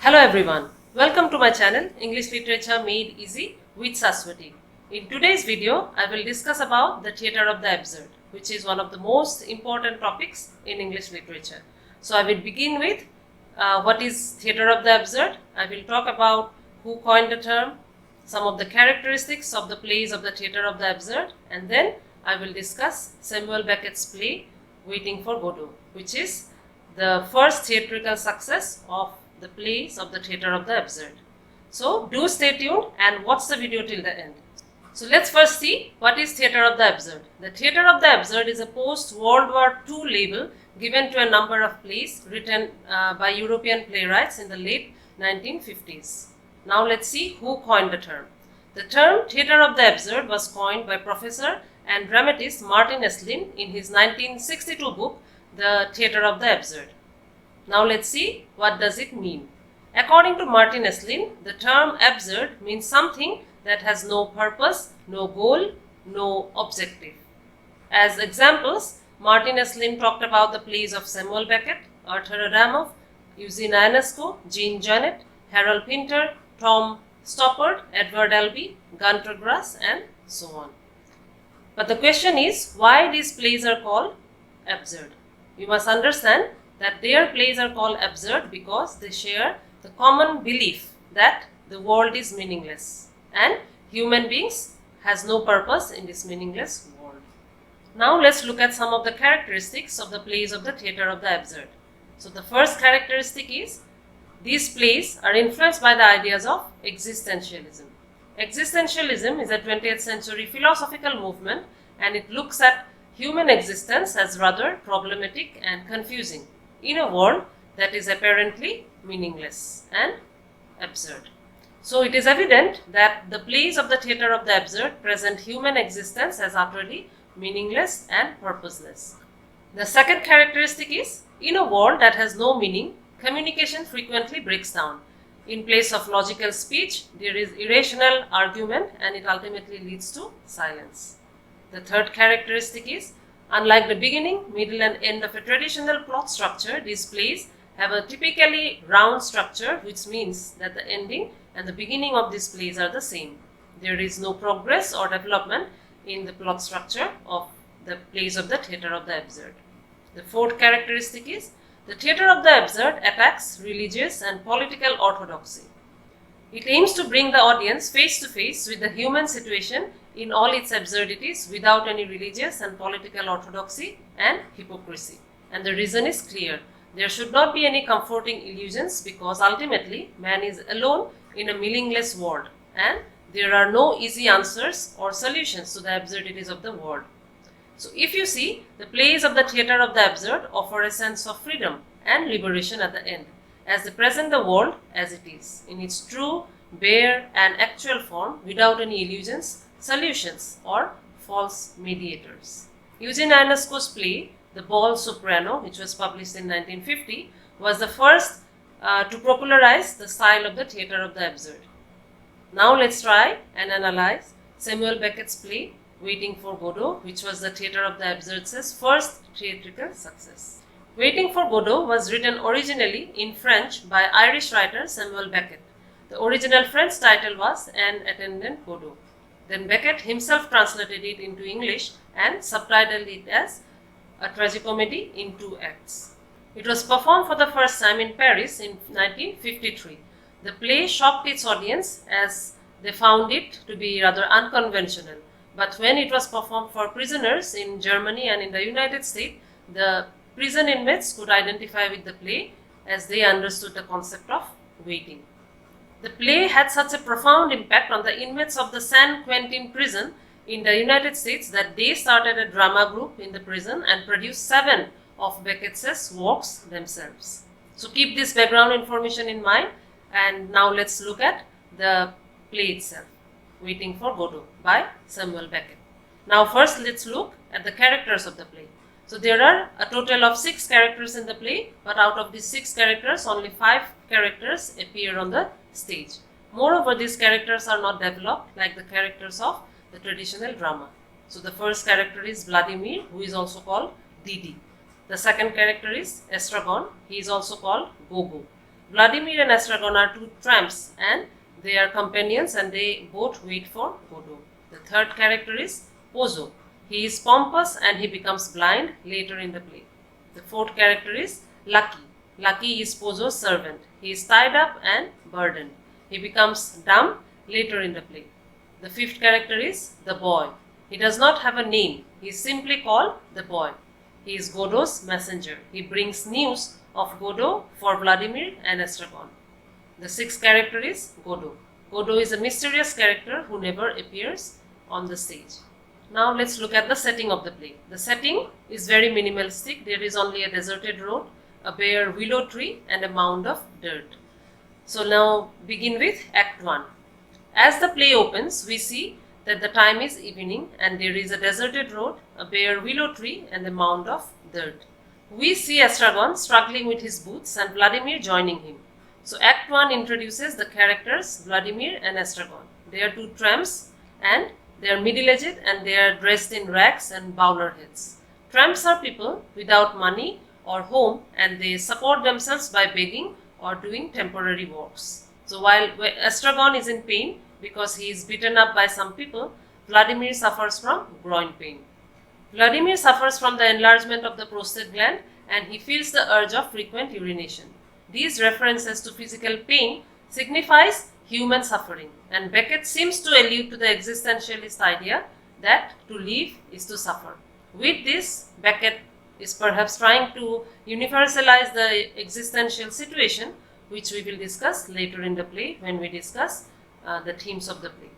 Hello everyone, welcome to my channel English Literature Made Easy with Saswati. In today's video, I will discuss about the theatre of the absurd, which is one of the most important topics in English literature. So I will begin with what is theatre of the absurd. I will talk about who coined the term, some of the characteristics of the plays of the theatre of the absurd, and then I will discuss Samuel Beckett's play Waiting for Godot, which is the first theatrical success of the plays of the theatre of the absurd. So do stay tuned and watch the video till the end. So let's first see what is theatre of the absurd. The theatre of the absurd is a post-World War II label given to a number of plays written by European playwrights in the late 1950s. Now let's see who coined the term. The term theatre of the absurd was coined by professor and dramatist Martin Esslin in his 1962 book, The Theatre of the Absurd. Now let's see what does it mean. According to Martin Esslin, the term absurd means something that has no purpose, no goal, no objective. As examples, Martin Esslin talked about the plays of Samuel Beckett, Arthur Adamov, Eugene Ionesco, Genet, Harold Pinter, Tom Stoppard, Edward Albee, Gunter Grass, and so on. But the question is, why these plays are called absurd? You must understand that their plays are called absurd because they share the common belief that the world is meaningless and human beings has no purpose in this meaningless world. Now let's look at some of the characteristics of the plays of the theatre of the absurd. So the first characteristic is these plays are influenced by the ideas of existentialism. Existentialism is a 20th century philosophical movement and it looks at human existence as rather problematic and confusing in a world that is apparently meaningless and absurd. So it is evident that the plays of the theatre of the absurd present human existence as utterly meaningless and purposeless. The second characteristic is, in a world that has no meaning, communication frequently breaks down. In place of logical speech, there is irrational argument and it ultimately leads to silence. The third characteristic is, unlike the beginning, middle and end of a traditional plot structure, these plays have a typically round structure, which means that the ending and the beginning of these plays are the same. There is no progress or development in the plot structure of the plays of the theatre of the absurd. The fourth characteristic is, the theatre of the absurd attacks religious and political orthodoxy. It aims to bring the audience face to face with the human situation in all its absurdities without any religious and political orthodoxy and hypocrisy. And the reason is clear. There should not be any comforting illusions because ultimately man is alone in a meaningless world and there are no easy answers or solutions to the absurdities of the world. So if you see, the plays of the theatre of the absurd offer a sense of freedom and liberation at the end, as they present the world as it is, in its true, bare and actual form without any illusions, solutions or false mediators. Eugene Ionesco's play, The Bald Soprano, which was published in 1950, was the first to popularize the style of the theatre of the absurd. Now let's try and analyze Samuel Beckett's play, Waiting for Godot, which was the theatre of the absurd's first theatrical success. Waiting for Godot was written originally in French by Irish writer Samuel Beckett. The original French title was An Attendant Godot. Then Beckett himself translated it into English and subtitled it as a tragicomedy in 2 acts. It was performed for the first time in Paris in 1953. The play shocked its audience as they found it to be rather unconventional. But when it was performed for prisoners in Germany and in the United States, the prison inmates could identify with the play as they understood the concept of waiting. The play had such a profound impact on the inmates of the San Quentin prison in the United States that they started a drama group in the prison and produced 7 of Beckett's works themselves. So keep this background information in mind and now let's look at the play itself, Waiting for Godot by Samuel Beckett. Now first let's look at the characters of the play. So there are a total of 6 characters in the play, but out of these 6 characters, only 5 characters appear on the stage. Moreover, these characters are not developed like the characters of the traditional drama. So the first character is Vladimir, who is also called Didi. The second character is Estragon, he is also called Gogo. Vladimir and Estragon are two tramps and they are companions and they both wait for Godot. The third character is Pozo. He is pompous and he becomes blind later in the play. The fourth character is Lucky. Lucky is Pozo's servant. He is tied up and burdened. He becomes dumb later in the play. The fifth character is the boy. He does not have a name. He is simply called the boy. He is Godot's messenger. He brings news of Godot for Vladimir and Estragon. The sixth character is Godot. Godot is a mysterious character who never appears on the stage. Now let's look at the setting of the play. The setting is very minimalistic. There is only a deserted road, a bare willow tree and a mound of dirt. So now begin with Act 1. As the play opens, we see that the time is evening and there is a deserted road, a bare willow tree and a mound of dirt. We see Estragon struggling with his boots and Vladimir joining him. So Act 1 introduces the characters Vladimir and Estragon. They are two tramps and they are middle-aged and they are dressed in rags and bowler heads. Tramps are people without money or home and they support themselves by begging or doing temporary works. So while Estragon is in pain because he is beaten up by some people, Vladimir suffers from groin pain. Vladimir suffers from the enlargement of the prostate gland and he feels the urge of frequent urination. These references to physical pain signifies human suffering, and Beckett seems to allude to the existentialist idea that to live is to suffer. With this, Beckett is perhaps trying to universalize the existential situation, which we will discuss later in the play when we discuss the themes of the play.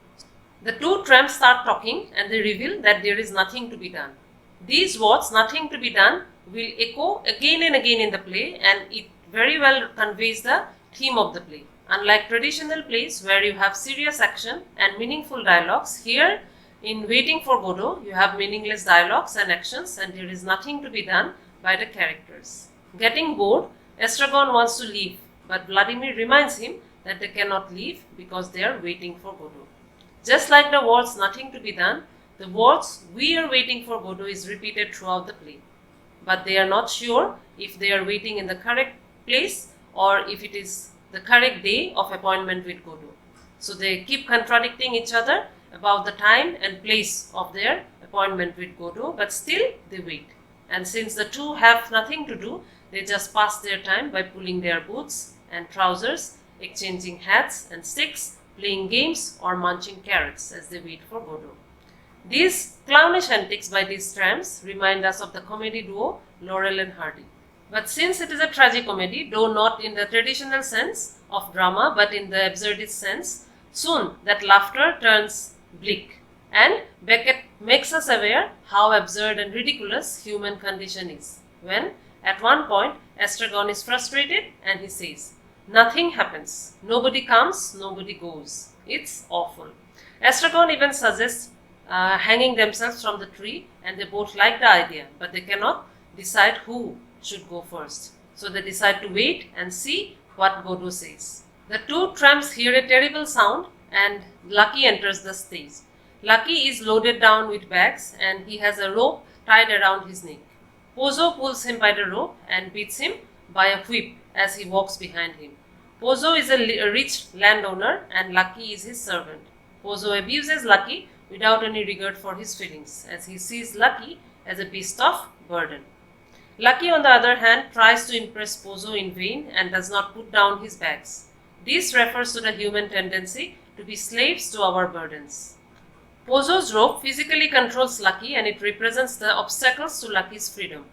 The two tramps start talking and they reveal that there is nothing to be done. These words, nothing to be done, will echo again and again in the play and it very well conveys the theme of the play. Unlike traditional plays where you have serious action and meaningful dialogues, here in Waiting for Godot, you have meaningless dialogues and actions and there is nothing to be done by the characters. Getting bored, Estragon wants to leave, but Vladimir reminds him that they cannot leave because they are waiting for Godot. Just like the words nothing to be done, the words we are waiting for Godot is repeated throughout the play. But they are not sure if they are waiting in the correct place or if it is the correct day of appointment with Godot. So they keep contradicting each other about the time and place of their appointment with Godot, but still they wait. And since the two have nothing to do, they just pass their time by pulling their boots and trousers, exchanging hats and sticks, playing games or munching carrots as they wait for Godot. These clownish antics by these tramps remind us of the comedy duo Laurel and Hardy. But since it is a tragicomedy, though not in the traditional sense of drama but in the absurdist sense, soon that laughter turns bleak. And Beckett makes us aware how absurd and ridiculous human condition is. When, at one point, Estragon is frustrated and he says, "Nothing happens. Nobody comes, nobody goes. It's awful." Estragon even suggests hanging themselves from the tree and they both like the idea, but they cannot decide who should go first. So they decide to wait and see what Godot says. The two tramps hear a terrible sound and Lucky enters the stage. Lucky is loaded down with bags and he has a rope tied around his neck. Pozo pulls him by the rope and beats him by a whip as he walks behind him. Pozo is a rich landowner and Lucky is his servant. Pozo abuses Lucky without any regard for his feelings as he sees Lucky as a beast of burden. Lucky, on the other hand, tries to impress Pozo in vain and does not put down his bags. This refers to the human tendency to be slaves to our burdens. Pozo's rope physically controls Lucky and it represents the obstacles to Lucky's freedom.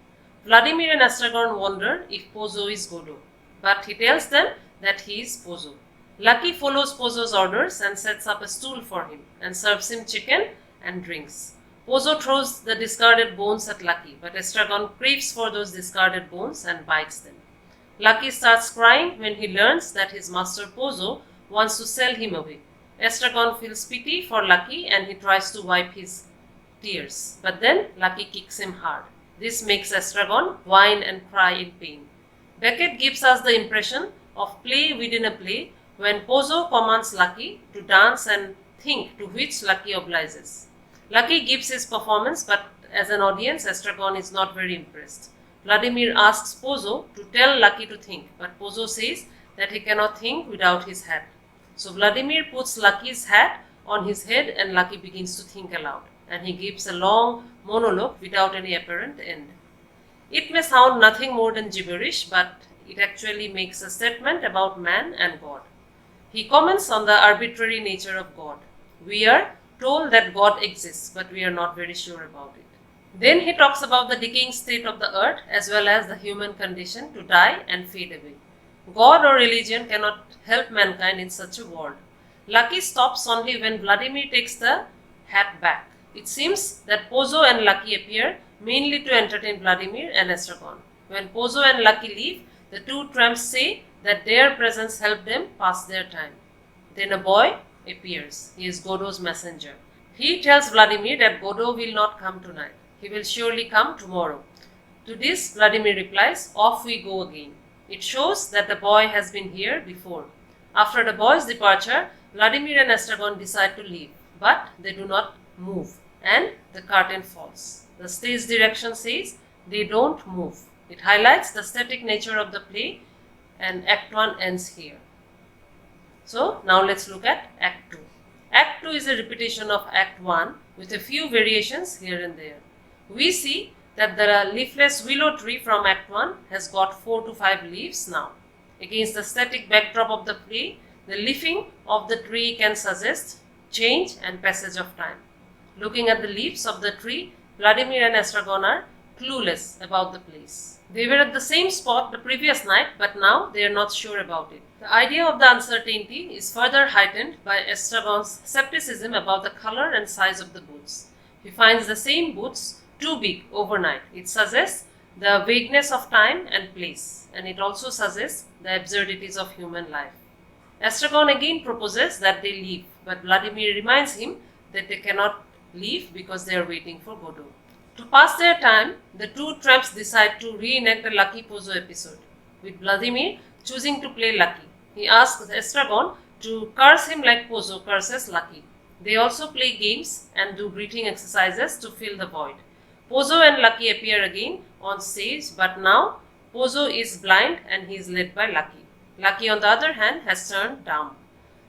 Vladimir and Estragon wonder if Pozo is Godot, but he tells them that he is Pozo. Lucky follows Pozo's orders and sets up a stool for him and serves him chicken and drinks. Pozo throws the discarded bones at Lucky, but Estragon craves for those discarded bones and bites them. Lucky starts crying when he learns that his master Pozo wants to sell him away. Estragon feels pity for Lucky and he tries to wipe his tears, but then Lucky kicks him hard. This makes Estragon whine and cry in pain. Beckett gives us the impression of play within a play when Pozo commands Lucky to dance and think, to which Lucky obliges. Lucky gives his performance, but as an audience, Estragon is not very impressed. Vladimir asks Pozo to tell Lucky to think, but Pozo says that he cannot think without his hat. So Vladimir puts Lucky's hat on his head and Lucky begins to think aloud, and he gives a long monologue without any apparent end. It may sound nothing more than gibberish, but it actually makes a statement about man and God. He comments on the arbitrary nature of God. We are told that God exists, but we are not very sure about it. Then he talks about the decaying state of the earth as well as the human condition to die and fade away. God or religion cannot help mankind in such a world. Lucky stops only when Vladimir takes the hat back. It seems that Pozzo and Lucky appear mainly to entertain Vladimir and Estragon. When Pozzo and Lucky leave, the two tramps say that their presence helped them pass their time. Then a boy appears. He is Godot's messenger. He tells Vladimir that Godot will not come tonight. He will surely come tomorrow. To this, Vladimir replies, "Off we go again." It shows that the boy has been here before. After the boy's departure, Vladimir and Estragon decide to leave, but they do not move, and the curtain falls. The stage direction says they don't move. It highlights the static nature of the play, and Act 1 ends here. So now let's look at Act 2. Act 2 is a repetition of Act 1 with a few variations here and there. We see that the leafless willow tree from Act 1 has got 4 to 5 leaves now. Against the static backdrop of the play, the leafing of the tree can suggest change and passage of time. Looking at the leaves of the tree, Vladimir and Estragon are clueless about the place. They were at the same spot the previous night, but now they are not sure about it. The idea of the uncertainty is further heightened by Estragon's skepticism about the color and size of the boots. He finds the same boots too big overnight. It suggests the vagueness of time and place, and it also suggests the absurdities of human life. Estragon again proposes that they leave, but Vladimir reminds him that they cannot leave because they are waiting for Godot. To pass their time, the two tramps decide to reenact a Lucky Pozzo episode, with Vladimir choosing to play Lucky. He asks Estragon to curse him like Pozzo curses Lucky. They also play games and do breathing exercises to fill the void. Pozzo and Lucky appear again on stage, but now Pozzo is blind and he is led by Lucky. Lucky, on the other hand, has turned dumb.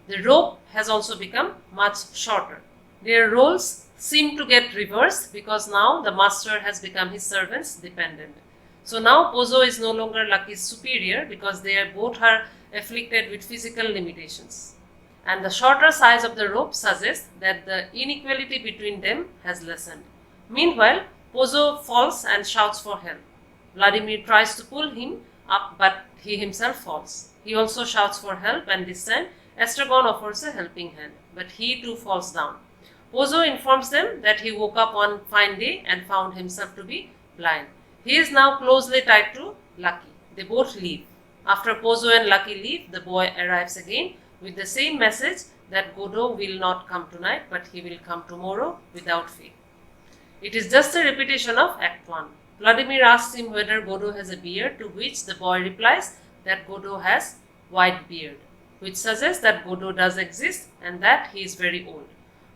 The rope has also become much shorter. Their roles seem to get reversed because now the master has become his servant's dependent. So now Pozzo is no longer Lucky's superior because they both are afflicted with physical limitations. And the shorter size of the rope suggests that the inequality between them has lessened. Meanwhile, Pozzo falls and shouts for help. Vladimir tries to pull him up, but he himself falls. He also shouts for help, and this time Estragon offers a helping hand, but he too falls down. Pozzo informs them that he woke up one fine day and found himself to be blind. He is now closely tied to Lucky. They both leave. After Pozzo and Lucky leave, the boy arrives again with the same message that Godot will not come tonight, but he will come tomorrow without fail. It is just a repetition of Act 1. Vladimir asks him whether Godot has a beard, to which the boy replies that Godot has white beard, which suggests that Godot does exist and that he is very old.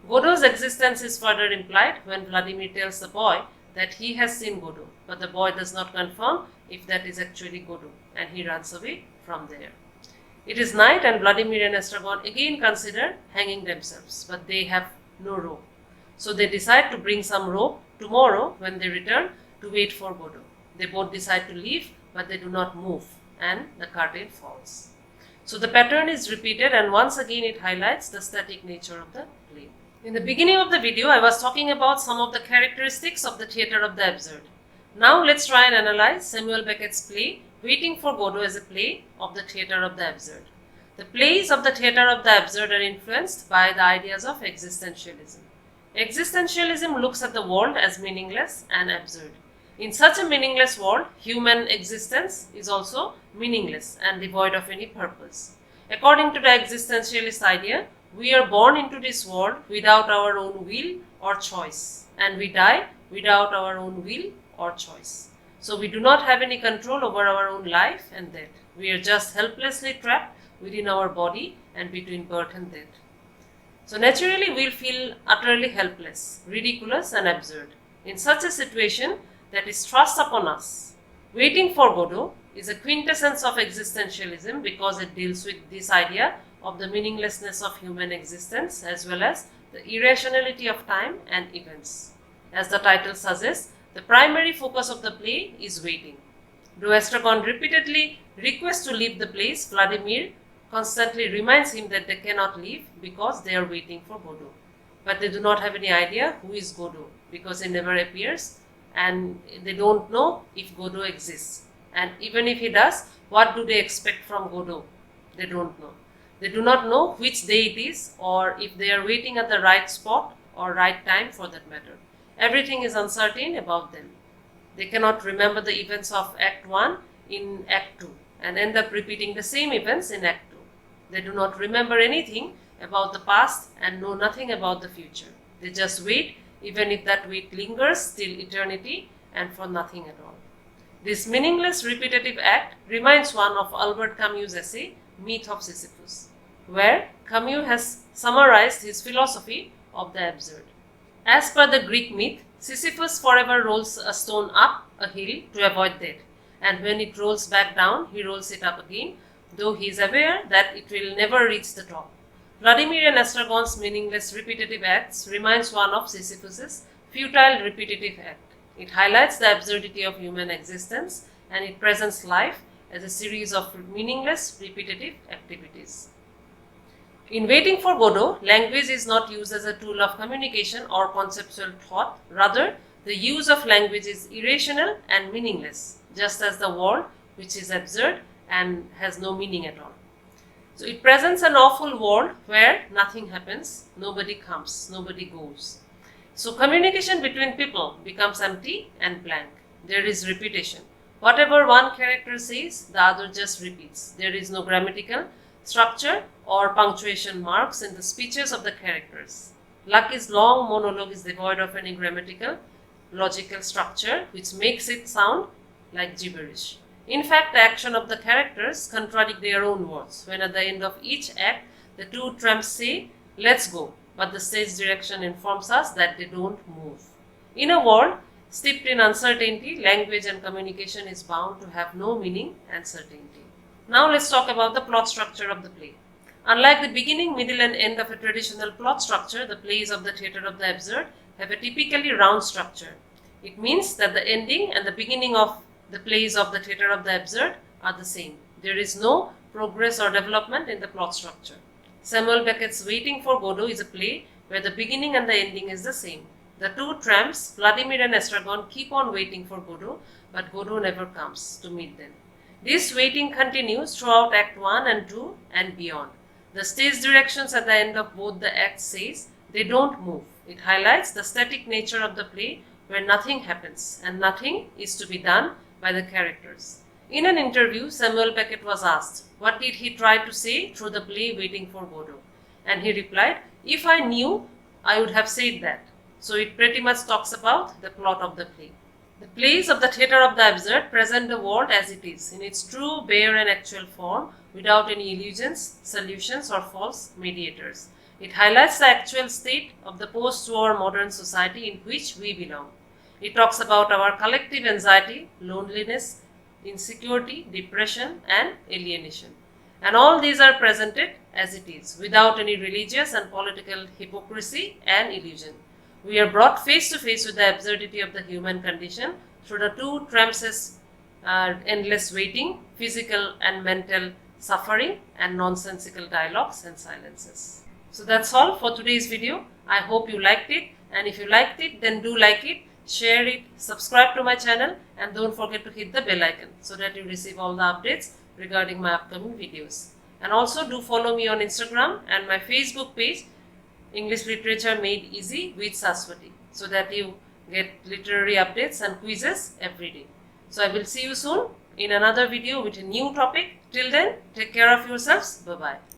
Godot's existence is further implied when Vladimir tells the boy that he has seen Godot, but the boy does not confirm if that is actually Godot, and he runs away from there. It is night and Vladimir and Estragon again consider hanging themselves, but they have no rope. So they decide to bring some rope tomorrow when they return to wait for Godot. They both decide to leave, but they do not move, and the curtain falls. So the pattern is repeated, and once again it highlights the static nature of the play. In the beginning of the video, I was talking about some of the characteristics of the theatre of the absurd. Now let's try and analyze Samuel Beckett's play, Waiting for Godot, as a play of the theatre of the absurd. The plays of the theatre of the absurd are influenced by the ideas of existentialism. Existentialism looks at the world as meaningless and absurd. In such a meaningless world, human existence is also meaningless and devoid of any purpose. According to the existentialist idea, we are born into this world without our own will or choice, and we die without our own will or choice. So we do not have any control over our own life and death. We are just helplessly trapped within our body and between birth and death. So naturally we will feel utterly helpless, ridiculous and absurd. In such a situation that is thrust upon us, Waiting for Godot is a quintessence of existentialism because it deals with this idea of the meaninglessness of human existence as well as the irrationality of time and events. As the title suggests, the primary focus of the play is waiting. Though Estragon repeatedly requests to leave the place, Vladimir constantly reminds him that they cannot leave because they are waiting for Godot. But they do not have any idea who is Godot because he never appears and they don't know if Godot exists. And even if he does, what do they expect from Godot? They don't know. They do not know which day it is or if they are waiting at the right spot or right time for that matter. Everything is uncertain about them. They cannot remember the events of Act 1 in Act 2 and end up repeating the same events in Act 2. They do not remember anything about the past and know nothing about the future. They just wait, even if that wait lingers till eternity and for nothing at all. This meaningless repetitive act reminds one of Albert Camus' essay, Myth of Sisyphus, where Camus has summarized his philosophy of the absurd. As per the Greek myth, Sisyphus forever rolls a stone up a hill to avoid death, and when it rolls back down, he rolls it up again, though he is aware that it will never reach the top. Vladimir and Estragon's meaningless repetitive acts reminds one of Sisyphus's futile repetitive act. It highlights the absurdity of human existence and it presents life as a series of meaningless repetitive activities. In Waiting for Godot, language is not used as a tool of communication or conceptual thought. Rather, the use of language is irrational and meaningless, just as the world, which is absurd and has no meaning at all. So it presents an awful world where nothing happens, nobody comes, nobody goes. So communication between people becomes empty and blank. There is repetition. Whatever one character says, the other just repeats. There is no grammatical structure or punctuation marks in the speeches of the characters. Lucky's long monologue is devoid of any grammatical, logical structure which makes it sound like gibberish. In fact, the action of the characters contradict their own words when at the end of each act the two tramps say, "Let's go," but the stage direction informs us that they don't move. In a world steeped in uncertainty, language and communication is bound to have no meaning and certainty. Now let's talk about the plot structure of the play. Unlike the beginning, middle and end of a traditional plot structure, the plays of the theatre of the absurd have a typically round structure. It means that the ending and the beginning of the plays of the theatre of the absurd are the same. There is no progress or development in the plot structure. Samuel Beckett's Waiting for Godot is a play where the beginning and the ending is the same. The two tramps, Vladimir and Estragon, keep on waiting for Godot, but Godot never comes to meet them. This waiting continues throughout Act 1 and 2 and beyond. The stage directions at the end of both the acts says they don't move. It highlights the static nature of the play where nothing happens and nothing is to be done by the characters. In an interview, Samuel Beckett was asked, what did he try to say through the play Waiting for Godot? And he replied, "If I knew, I would have said that." So it pretty much talks about the plot of the play. The plays of the theatre of the absurd present the world as it is, in its true, bare and actual form, without any illusions, solutions or false mediators. It highlights the actual state of the post-war modern society in which we belong. It talks about our collective anxiety, loneliness, insecurity, depression and alienation. And all these are presented as it is, without any religious and political hypocrisy and illusion. We are brought face to face with the absurdity of the human condition through the two tramps' endless waiting, physical and mental suffering, and nonsensical dialogues and silences. So that's all for today's video. I hope you liked it, and if you liked it, then do like it, share it, subscribe to my channel, and don't forget to hit the bell icon so that you receive all the updates regarding my upcoming videos. And also do follow me on Instagram and my Facebook page, English Literature Made Easy with Saraswati, so that you get literary updates and quizzes every day. So I will see you soon in another video with a new topic. Till then, take care of yourselves. Bye-bye.